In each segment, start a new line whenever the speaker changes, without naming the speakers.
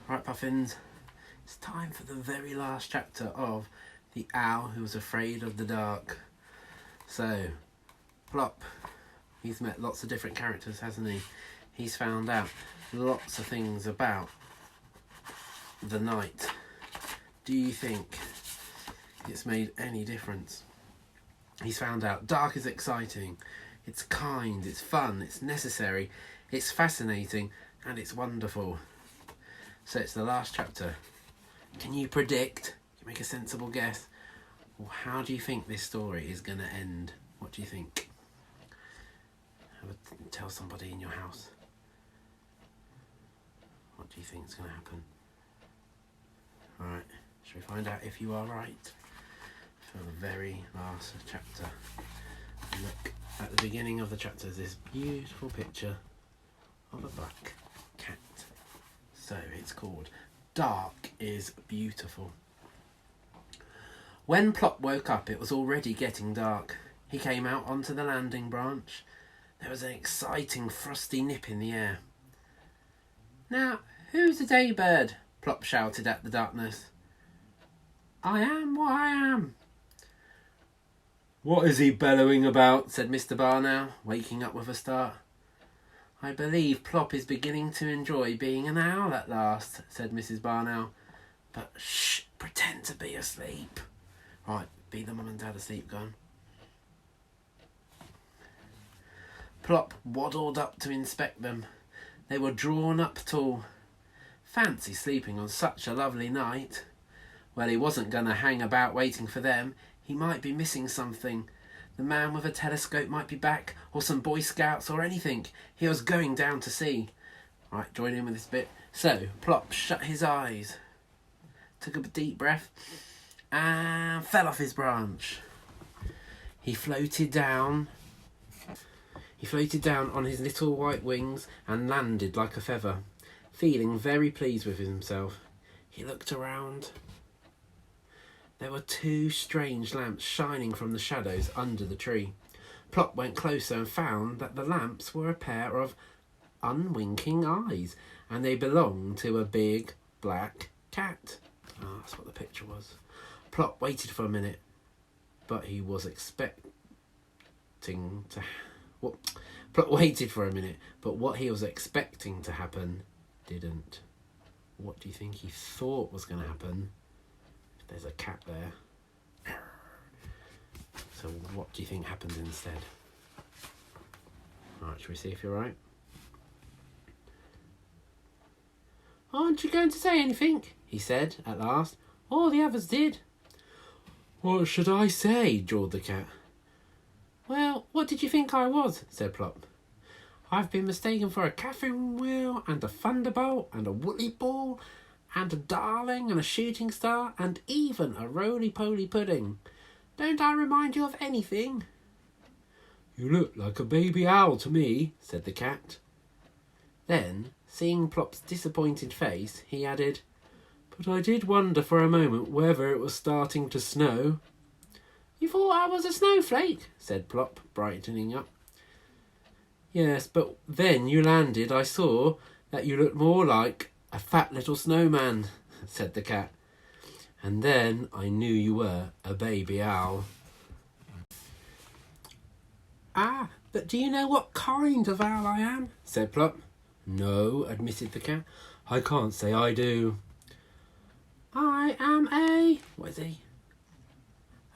Right, Puffins, it's time for the very last chapter of The Owl Who Was Afraid of the Dark. So, Plop, he's met lots of different characters, hasn't he? He's found out lots of things about the night. Do you think it's made any difference? He's found out dark is exciting, it's kind, it's fun, it's necessary, it's fascinating, and it's wonderful. So it's the last chapter. Can you predict? Can you make a sensible guess? Or how do you think this story is going to end? What do you think? Tell somebody in your house. What do you think is going to happen? Alright, shall we find out if you are right? For the very last chapter. Look, at the beginning of the chapter is this beautiful picture of a black cat. So it's called Dark is Beautiful. When Plop woke up, it was already getting dark. He came out onto the landing branch. There was an exciting frosty nip in the air. "Now, who's a daybird?" Plop shouted at the darkness. "I am what I am." "What is he bellowing about?" said Mr. Barnow, waking up with a start. "I believe Plop is beginning to enjoy being an owl at last," said Mrs. Barnow. "But shh, pretend to be asleep." Right, be the mum and dad asleep, go on. Plop waddled up to inspect them. They were drawn up tall. Fancy sleeping on such a lovely night. Well, he wasn't going to hang about waiting for them. He might be missing something. The man with a telescope might be back, or some Boy Scouts, or anything. He was going down to see. Right, join in with this bit. So, Plop shut his eyes, took a deep breath, and fell off his branch. He floated down on his little white wings and landed like a feather, feeling very pleased with himself. He looked around. There were two strange lamps shining from the shadows under the tree. Plop went closer and found that the lamps were a pair of unwinking eyes, and they belonged to a big black cat. Oh, that's what the picture was. Plop waited for a minute, but he was expecting to... Plop waited for a minute, but what he was expecting to happen didn't. What do you think he thought was going to happen? There's a cat there. So what do you think happened instead? Alright, shall we see if you're right? "Aren't you going to say anything?" he said at last. "All the others did." "What should I say?" drawled the cat. "Well, what did you think I was?" said Plop. "I've been mistaken for a Catherine wheel and a thunderbolt and a woolly ball and a darling and a shooting star and even a roly-poly pudding. Don't I remind you of anything?" "You look like a baby owl to me," said the cat. Then, seeing Plop's disappointed face, he added, "But I did wonder for a moment whether it was starting to snow." "You thought I was a snowflake?" said Plop, brightening up. "Yes, but then you landed, I saw that you looked more like a fat little snowman," said the cat. "And then I knew you were a baby owl." "Ah, but do you know what kind of owl I am?" said Plop. "No," admitted the cat. "I can't say I do." "I am a..." What is he?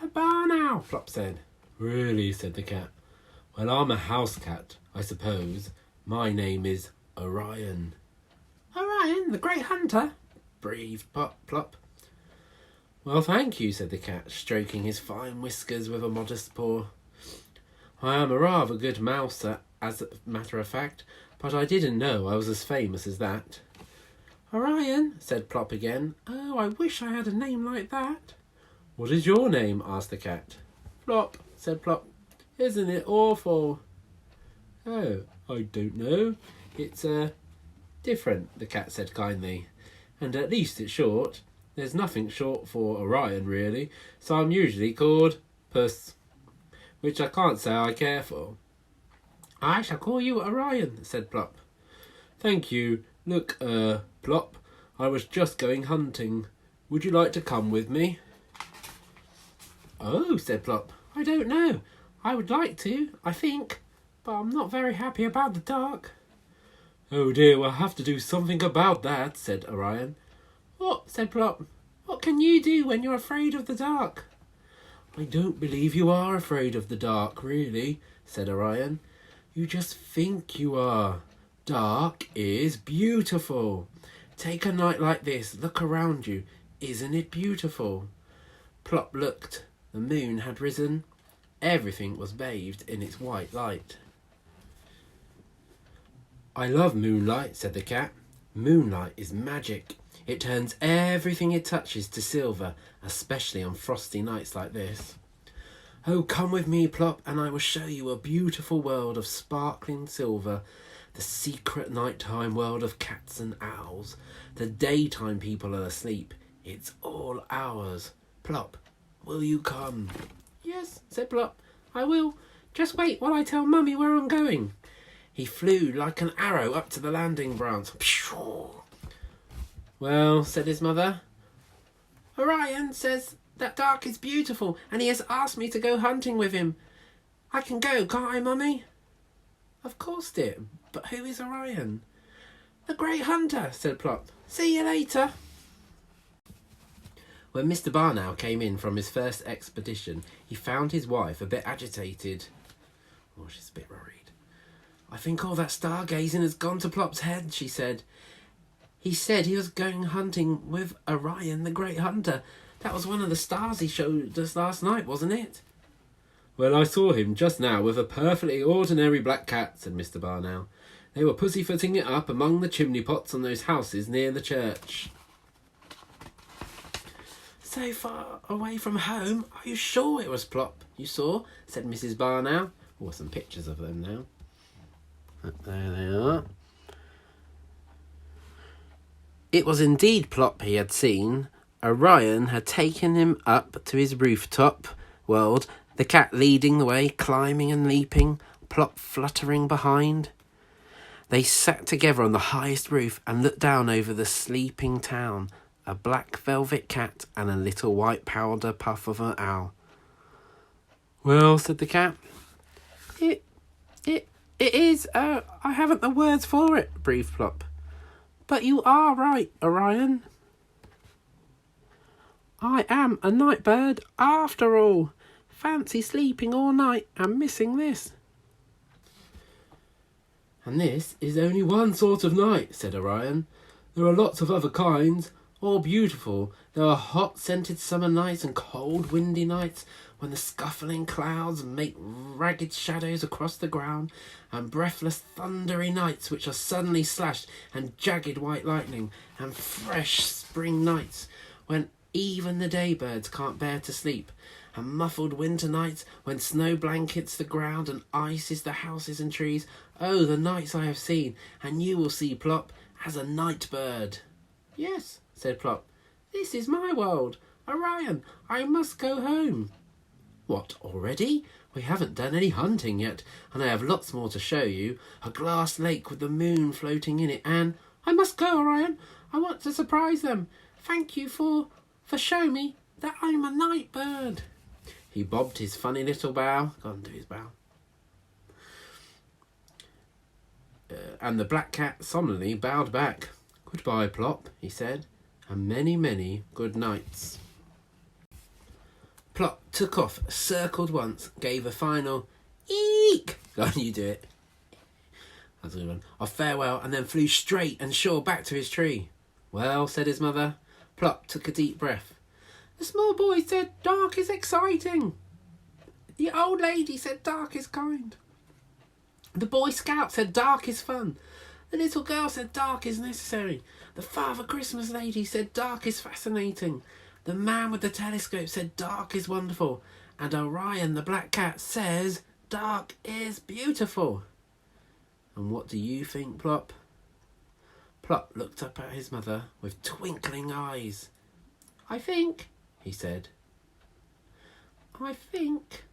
"A barn owl," Plop said. "Really?" said the cat. "Well, I'm a house cat, I suppose. My name is Orion." "Orion, the great hunter?" breathed Plop. "Well, thank you," said the cat, stroking his fine whiskers with a modest paw. "I am a rather good mouser, as a matter of fact, but I didn't know I was as famous as that." "Orion," said Plop again. "Oh, I wish I had a name like that." "What is your name?" asked the cat. "Plop," said Plop. "Isn't it awful?" "Oh, I don't know. It's different," the cat said kindly. "And at least it's short. There's nothing short for Orion, really, so I'm usually called Puss, which I can't say I care for." "I shall call you Orion," said Plop. "Thank you. Look, Plop, I was just going hunting. Would you like to come with me? Oh, said Plop. I don't know. I would like to, I think, but I'm not very happy about the dark. Oh dear, we'll have to do something about that, said Orion. What? Said Plop. What can you do when you're afraid of the dark? I don't believe you are afraid of the dark, really, said Orion. You just think you are. Dark is beautiful. Take a night like this, look around you. Isn't it beautiful? Plop looked. The moon had risen. Everything was bathed in its white light. I love moonlight, said the cat. Moonlight is magic. It turns everything it touches to silver, especially on frosty nights like this. Oh, come with me, Plop, and I will show you a beautiful world of sparkling silver, the secret nighttime world of cats and owls. The daytime people are asleep. It's all ours. Plop, will you come? Yes, said Plop, I will. Just wait while I tell Mummy where I'm going. He flew like an arrow up to the landing grounds. Well, said his mother, Orion says that dark is beautiful and he has asked me to go hunting with him. I can go, can't I, Mummy? Of course, dear, but who is Orion? The Great Hunter, said Plop. See you later. When Mr. Barnow came in from his first expedition, he found his wife a bit agitated. Oh, she's a bit worried. I think all that stargazing has gone to Plop's head, she said. He said he was going hunting with Orion, the Great Hunter. That was one of the stars he showed us last night, wasn't it? Well, I saw him just now with a perfectly ordinary black cat, said Mr. Barnow. They were pussyfooting it up among the chimney pots on those houses near the church. So far away from home? Are you sure it was Plop you saw? Said Mrs. Barnow. Oh, some pictures of them now. There they are. It was indeed Plop he had seen. Orion had taken him up to his rooftop world, the cat leading the way, climbing and leaping, Plop fluttering behind. They sat together on the highest roof and looked down over the sleeping town, a black velvet cat and a little white powder puff of an owl. Well, said the cat, It is, I haven't the words for it, breathed Plop. But you are right, Orion. I am a night bird after all. Fancy sleeping all night and missing this. And this is only one sort of night, said Orion. There are lots of other kinds, all beautiful. There are hot scented summer nights and cold windy nights when the scuffling clouds make ragged shadows across the ground, and breathless thundery nights which are suddenly slashed and jagged white lightning, and fresh spring nights when even the daybirds can't bear to sleep, and muffled winter nights when snow blankets the ground and ices the houses and trees. Oh, the nights I have seen, and you will see, Plop, as a night bird. Yes, said Plop, this is my world. Orion, I must go home. What, already? We haven't done any hunting yet, and I have lots more to show you. A glass lake with the moon floating in it, and... I must go, Orion. I want to surprise them. Thank you for showing me that I'm a night bird. He bobbed his funny little bow. Go on, do his bow. And the black cat solemnly bowed back. Goodbye, Plop, he said, and many, many good nights. Plop took off, circled once, gave a final eek. Go on, you do it. That's a good one. Of farewell, and then flew straight and sure back to his tree. Well, said his mother. Plop took a deep breath. The small boy said dark is exciting. The old lady said dark is kind. The Boy Scout said dark is fun. The little girl said dark is necessary. The Father Christmas lady said dark is fascinating. The man with the telescope said dark is wonderful. And Orion the black cat says dark is beautiful. And what do you think, Plop? Plop looked up at his mother with twinkling eyes. I think, he said, I think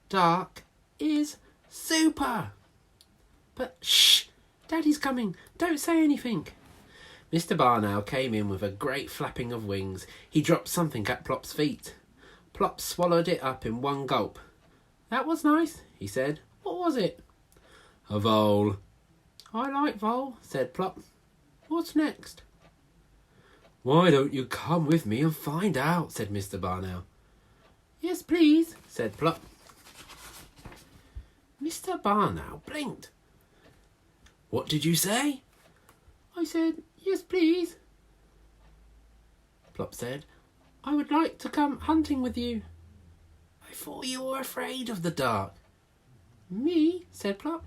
dark is super. But shh, Daddy's coming. Don't say anything. Mr. Barn Owl came in with a great flapping of wings. He dropped something at Plop's feet. Plop swallowed it up in one gulp. "That was nice," he said. "What was it?" "A vole." "I like vole," said Plop. "What's next?" "Why don't you come with me and find out?" said Mr. Barn Owl. "Yes, please," said Plop. Mr. Barn Owl blinked. "What did you say?" "I said, yes, please." Plop said, "I would like to come hunting with you." "I thought you were afraid of the dark." "Me?" said Plop.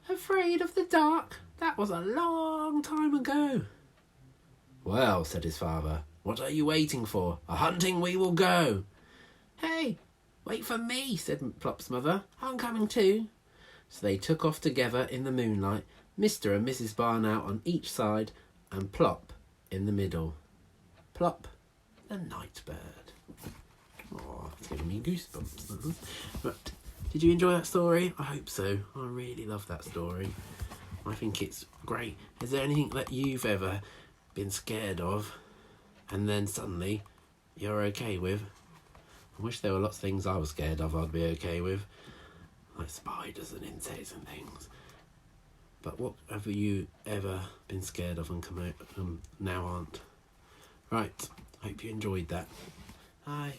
"Afraid of the dark? That was a long time ago." "Well," said his father, "what are you waiting for? A hunting we will go." "Hey, wait for me," said Plop's mother. "I'm coming too." So they took off together in the moonlight, Mr. and Mrs. Barn Owl on each side, and Plop in the middle. Plop, the night bird. Oh, it's giving me goosebumps. But did you enjoy that story? I hope so. I really love that story. I think it's great. Is there anything that you've ever been scared of and then suddenly you're okay with? I wish there were lots of things I was scared of I'd be okay with, like spiders and insects and things. But what have you ever been scared of and now aren't? Right, hope you enjoyed that. Bye.